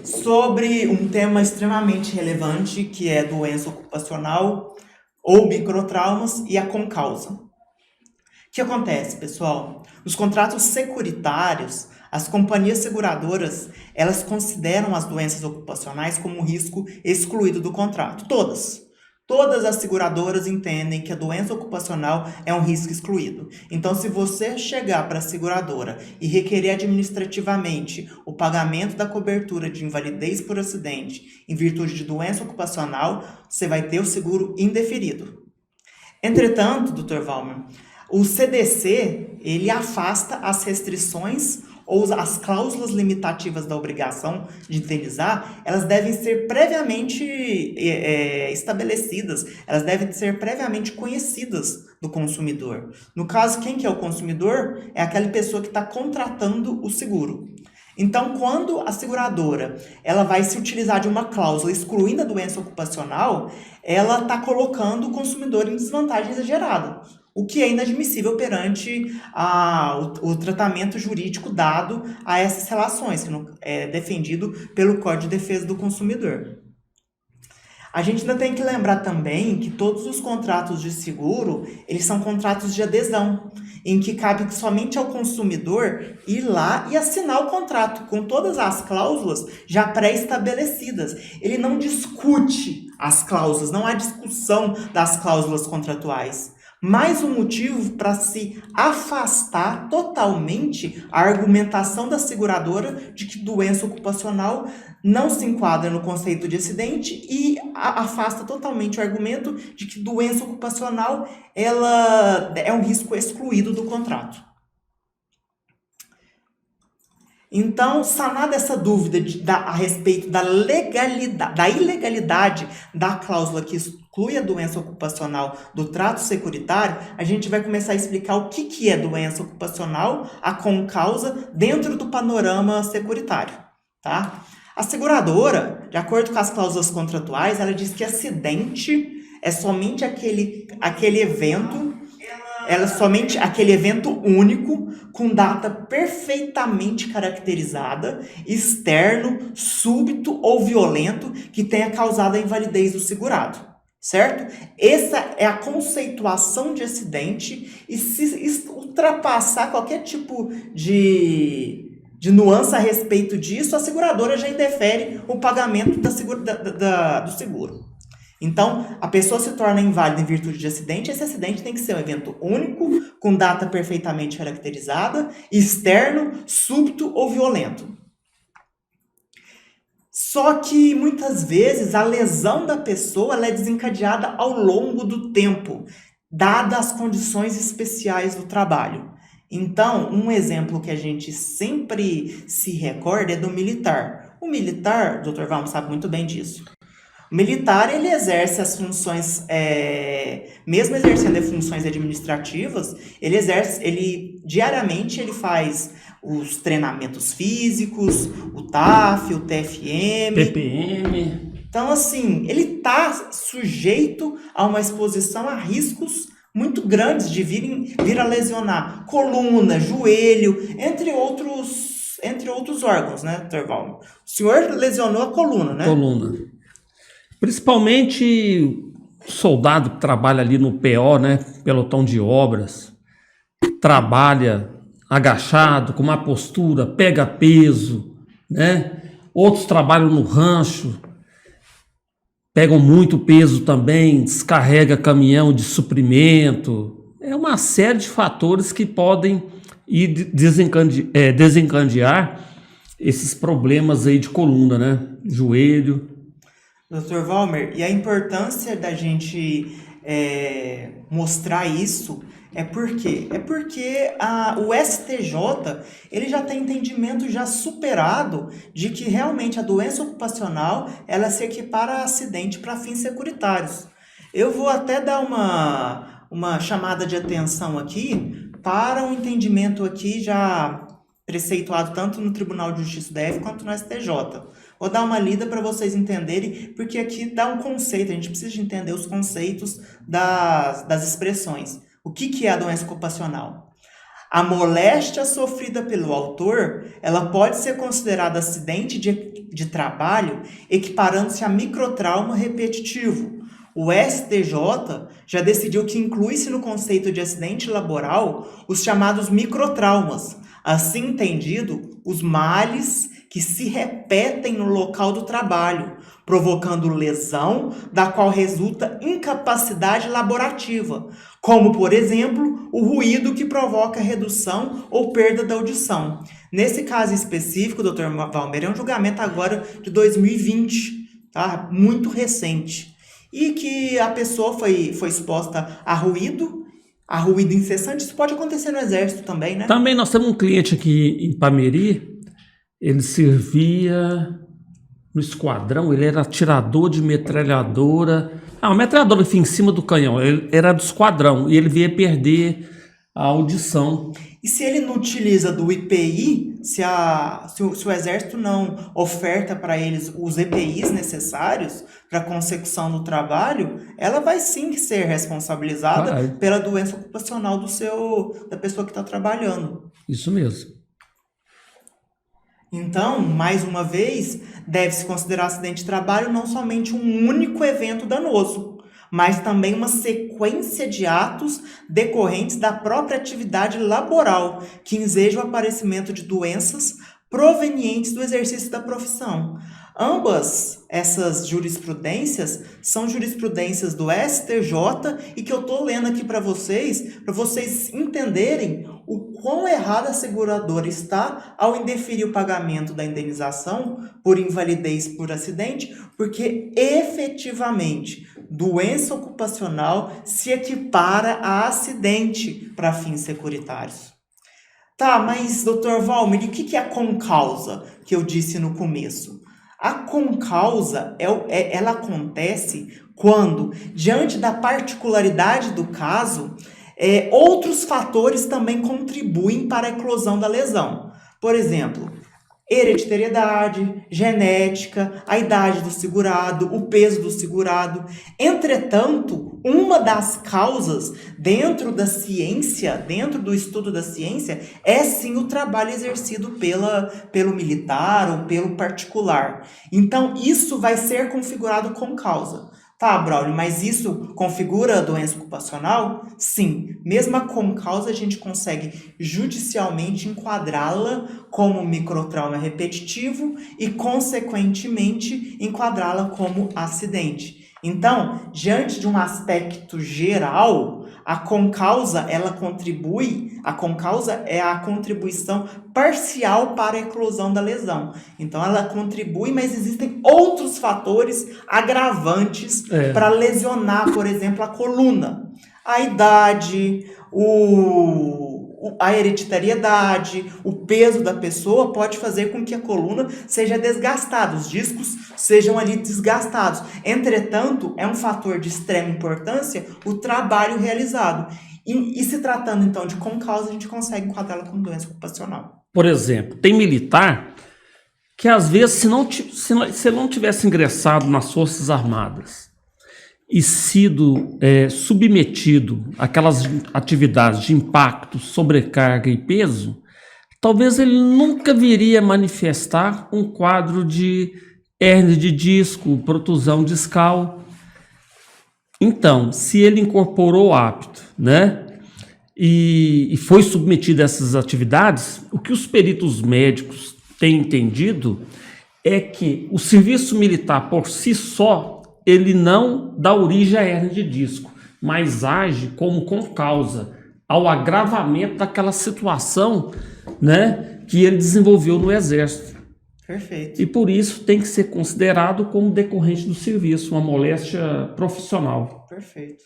sobre um tema extremamente relevante, que é doença ocupacional ou microtraumas e a concausa. O que acontece, pessoal? Nos contratos securitários, as companhias seguradoras, elas consideram as doenças ocupacionais como um risco excluído do contrato. Todas. Todas as seguradoras entendem que a doença ocupacional é um risco excluído. Então, se você chegar para a seguradora e requerer administrativamente o pagamento da cobertura de invalidez por acidente em virtude de doença ocupacional, você vai ter o seguro indeferido. Entretanto, Dr. Valmer, o CDC, ele afasta as restrições ou as cláusulas limitativas da obrigação de indenizar, elas devem ser previamente estabelecidas, elas devem ser previamente conhecidas do consumidor. No caso, quem que é o consumidor? É aquela pessoa que está contratando o seguro. Então, quando a seguradora ela vai se utilizar de uma cláusula excluindo a doença ocupacional, ela está colocando o consumidor em desvantagem exagerada, o que é inadmissível perante o tratamento jurídico dado a essas relações, que é defendido pelo Código de Defesa do Consumidor. A gente ainda tem que lembrar também que todos os contratos de seguro, eles são contratos de adesão, em que cabe somente ao consumidor ir lá e assinar o contrato, com todas as cláusulas já pré-estabelecidas. Ele não discute as cláusulas, não há discussão das cláusulas contratuais. Mais um motivo para se afastar totalmente a argumentação da seguradora de que doença ocupacional não se enquadra no conceito de acidente e afasta totalmente o argumento de que doença ocupacional ela é um risco excluído do contrato. Então, sanada essa dúvida a respeito da legalidade, da ilegalidade da cláusula que exclui a doença ocupacional do trato securitário, a gente vai começar a explicar o que é doença ocupacional, a concausa, dentro do panorama securitário, tá? A seguradora, de acordo com as cláusulas contratuais, ela diz que acidente é somente aquele evento, somente aquele evento único, com data perfeitamente caracterizada, externo, súbito ou violento, que tenha causado a invalidez do segurado, certo? Essa é a conceituação de acidente, e se ultrapassar qualquer tipo de nuance a respeito disso, a seguradora já indefere o pagamento do seguro. Então, a pessoa se torna inválida em virtude de acidente. Esse acidente tem que ser um evento único, com data perfeitamente caracterizada, externo, súbito ou violento. Só que, muitas vezes, a lesão da pessoa ela é desencadeada ao longo do tempo, dadas as condições especiais do trabalho. Então, um exemplo que a gente sempre se recorda é do militar. O militar, o Dr. Valmo sabe muito bem disso. O militar, ele exerce as funções, mesmo exercendo as funções administrativas, diariamente ele faz os treinamentos físicos, o TAF, o TFM, TPM. Então, assim, ele está sujeito a uma exposição a riscos muito grandes de vir a lesionar coluna, joelho, entre outros órgãos, né, Dr. Valmer? O senhor lesionou a coluna, né? Coluna. Principalmente o soldado que trabalha ali no PO, né, pelotão de obras, trabalha agachado, com má postura, pega peso, né? Outros trabalham no rancho, pegam muito peso também, descarrega caminhão de suprimento. É uma série de fatores que podem ir desencadear esses problemas aí de coluna, né? Joelho. Dr. Valmer, e a importância da gente mostrar isso por quê? É porque o STJ ele já tem entendimento já superado de que realmente a doença ocupacional ela se equipara a acidente para fins securitários. Eu vou até dar uma chamada de atenção aqui para um entendimento aqui já preceituado tanto no Tribunal de Justiça da F quanto no STJ. Vou dar uma lida para vocês entenderem, porque aqui dá um conceito, a gente precisa de entender os conceitos das expressões. O que é a doença ocupacional? A moléstia sofrida pelo autor, ela pode ser considerada acidente de trabalho, equiparando-se a microtrauma repetitivo. O STJ já decidiu que inclui-se no conceito de acidente laboral os chamados microtraumas, assim entendido, os males que se repetem no local do trabalho, provocando lesão da qual resulta incapacidade laborativa, como, por exemplo, o ruído que provoca redução ou perda da audição. Nesse caso específico, Dr. Valmer, é um julgamento agora de 2020, tá? Muito recente. E que a pessoa foi exposta a ruído incessante. Isso pode acontecer no exército também, né? Também nós temos um cliente aqui em Pameri, ele servia no esquadrão, ele era atirador de metralhadora. Uma metralhadora que fica em cima do canhão, ele era do esquadrão e ele veio perder a audição. E se ele não utiliza do IPI, se o exército não oferta para eles os EPIs necessários para a consecução do trabalho, ela vai sim ser responsabilizada pela doença ocupacional da pessoa que está trabalhando. Isso mesmo. Então, mais uma vez, deve-se considerar acidente de trabalho não somente um único evento danoso, mas também uma sequência de atos decorrentes da própria atividade laboral, que enseja o aparecimento de doenças provenientes do exercício da profissão. Ambas essas jurisprudências são jurisprudências do STJ e que eu estou lendo aqui para vocês entenderem o quão errada a seguradora está ao indeferir o pagamento da indenização por invalidez por acidente, porque efetivamente doença ocupacional se equipara a acidente para fins securitários. Tá, mas Dr. Valmer, e o que é a concausa que eu disse no começo? A concausa, ela acontece quando, diante da particularidade do caso, outros fatores também contribuem para a eclosão da lesão. Por exemplo, hereditariedade, genética, a idade do segurado, o peso do segurado. Entretanto, uma das causas dentro da ciência, dentro do estudo da ciência, é sim o trabalho exercido pelo militar ou pelo particular. Então, isso vai ser configurado com causa. Tá, Braulio, mas isso configura a doença ocupacional? Sim. Mesmo com causa, a gente consegue judicialmente enquadrá-la como microtrauma repetitivo e, consequentemente, enquadrá-la como acidente. Então, diante de um aspecto geral, a concausa, a concausa é a contribuição parcial para a eclosão da lesão. Então, ela contribui, mas existem outros fatores agravantes para lesionar, por exemplo, a coluna. A idade, a hereditariedade, o peso da pessoa pode fazer com que a coluna seja desgastada, os discos sejam ali desgastados. Entretanto, é um fator de extrema importância o trabalho realizado. E se tratando, então, de concausa, a gente consegue enquadrá-la como doença ocupacional. Por exemplo, tem militar que, às vezes, se ele não tivesse ingressado nas Forças Armadas e sido submetido àquelas atividades de impacto, sobrecarga e peso, talvez ele nunca viria manifestar um quadro de hérnia de disco, protusão discal. Então, se ele incorporou o hábito, né, e foi submetido a essas atividades, o que os peritos médicos têm entendido é que o serviço militar por si só ele não dá origem à hérnia de disco, mas age como concausa ao agravamento daquela situação, né, que ele desenvolveu no Exército. Perfeito. E por isso tem que ser considerado como decorrente do serviço, uma moléstia profissional. Perfeito.